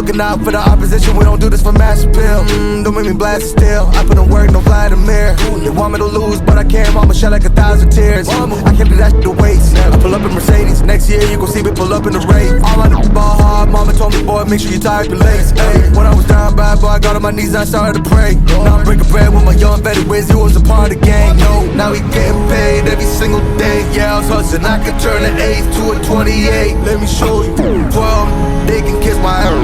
looking out for the opposition, we don't do this for mass appeal. Don't make me blast it still, I put in work, no fly in the mirror. They want me to lose, but I can't, mama shed like 1,000 tears. I can't do that shit to waste. I pull up in Mercedes, next year you gon' see me pull up in the race. All I do is ball hard, mama told me, boy, make sure you tie up your legs. When I was down bad, boy, I got on my knees and I started to pray. Now I'm breaking bread with my young vet Wiz, he was a part of the gang. No, now he getting paid every single day. Yeah, I was hustling, I could turn an 8 to a 28. Let me show you, 12, they can kiss my hair.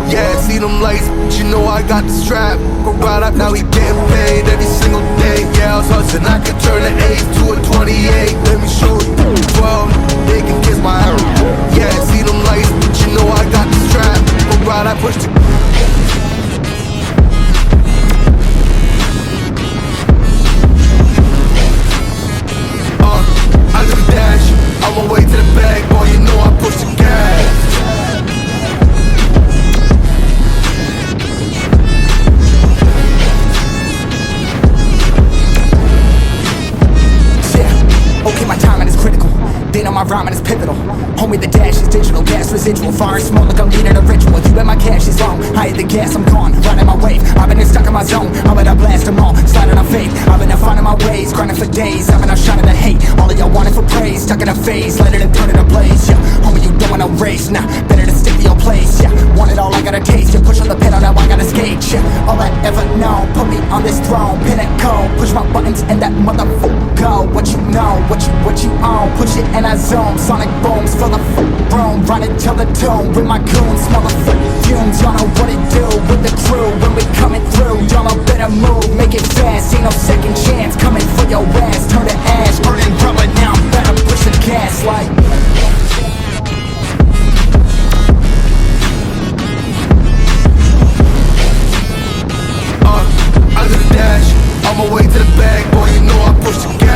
Yeah, see them lights, but you know I got the strap. Go right up, now he getting paid every single day. Yeah, I was hustling, I could turn an 8 to a 28. Let me show you, 12, they can kiss my hair. Yeah, see them lights, but you know I got the strap. Go right, I pushed it. I do the dash, on my way to the bag, boy, you know I push the gas. Okay, my timing is critical. Then on my rhyming is pivotal. Homie, the dash is digital, gas residual. Far and small, like I'm leading a ritual. You bet my cash is long. I hit the gas, I'm gone. Riding my wave. I've been stuck in my zone. I bet I blast them all. Sliding on faith. I've been finding my ways. Grinding for days. I've been shining the hate. All of y'all wanted for praise. Stuck in a phase. Let it and turn it to blaze. Yeah, homie, you don't want no race. Nah, better to stick to your place. Yeah, want it all, I gotta taste. You push on the pedal, now I gotta skate. Yeah, all I ever know. Put me on this throne. Pinnacle. Push my buttons and that motherfucker go. What you know, what you own. Push it and I zoom. Sonic booms for the room. Run it till the tomb with my goons. Motherfucking fumes. Y'all know what it do with the crew when we coming through. Y'all know better move, make it fast. Ain't no second chance coming for your ass. Turn to ash, burning rubber. Now I'm better push the gas like. I do the dash, on my way to the bag, boy, you know I push the gas.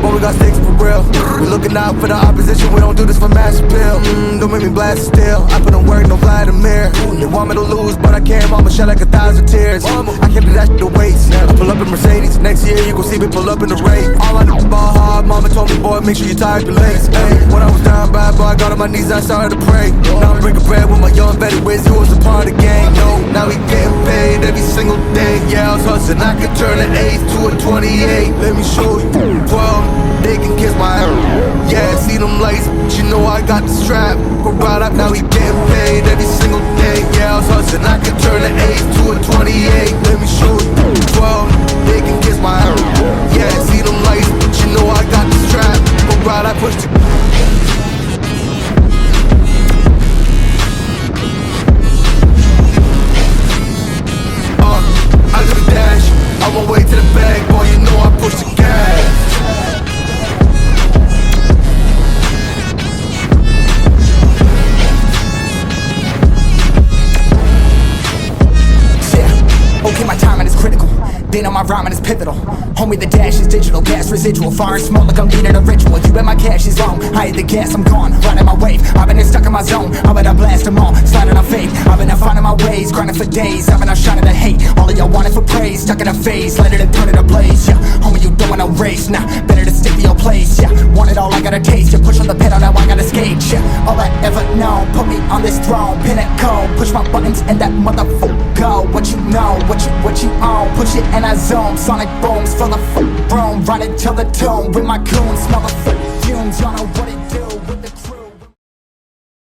But we got stakes for real. We looking out for the opposition, we don't do this for mass appeal. Don't make me blast it still, I put in work, no fly in the mirror. They want me to lose, but I can't, mama shed like 1,000 tears. I can't do that shit to waste. I pull up in Mercedes, next year you gon' see me pull up in the race. All I do is ball hard, mama told me, boy, make sure you tie up your legs. When I was down bad, boy, I got on my knees and I started to pray. Now I'm breaking bread with my young vet Wiz, he was a part of the gang. No, now he getting paid every single day. Yeah, I was hustling, I could turn an 8 to a 28. Let me show you, 12, they can kiss my hair. Yeah, see them lights, but you know I got the strap. Go right up, now he getting paid every single day. Yeah, I was hustling, I could turn an 8 to a 28. Let me show you, 12, they can kiss my hair. Yeah, see them lights, but you know I got the strap. Go right, I pushed it. I do the dash, on my way to the bag, boy, you know I push the gas. Okay, my timing is critical. Then on my rhyming is pivotal. Homie, the dash is digital, gas residual. Far and small, like I'm leading a ritual. You bet my cash is long. I hit the gas, I'm gone. Riding my wave. I've been stuck in my zone. I bet I blast them all. Sliding on faith. I've been finding my ways. Grinding for days. I've been shining the hate. All of y'all wanted for praise. Stuck in a phase. Let it and turn it to blaze. Yeah, homie, you don't want no race. Nah, better to stick to your place. Yeah, want it all, I gotta taste. You push on the pedal, now I gotta skate. Yeah, all I ever know. Put me on this throne. Pinnacle. Push my buttons and that motherfucker go. What you know, what you own. Push it and I zoom. Sonic booms for the room. Run it till the tomb with my goons. Motherfucking fumes. Y'all know what it do with the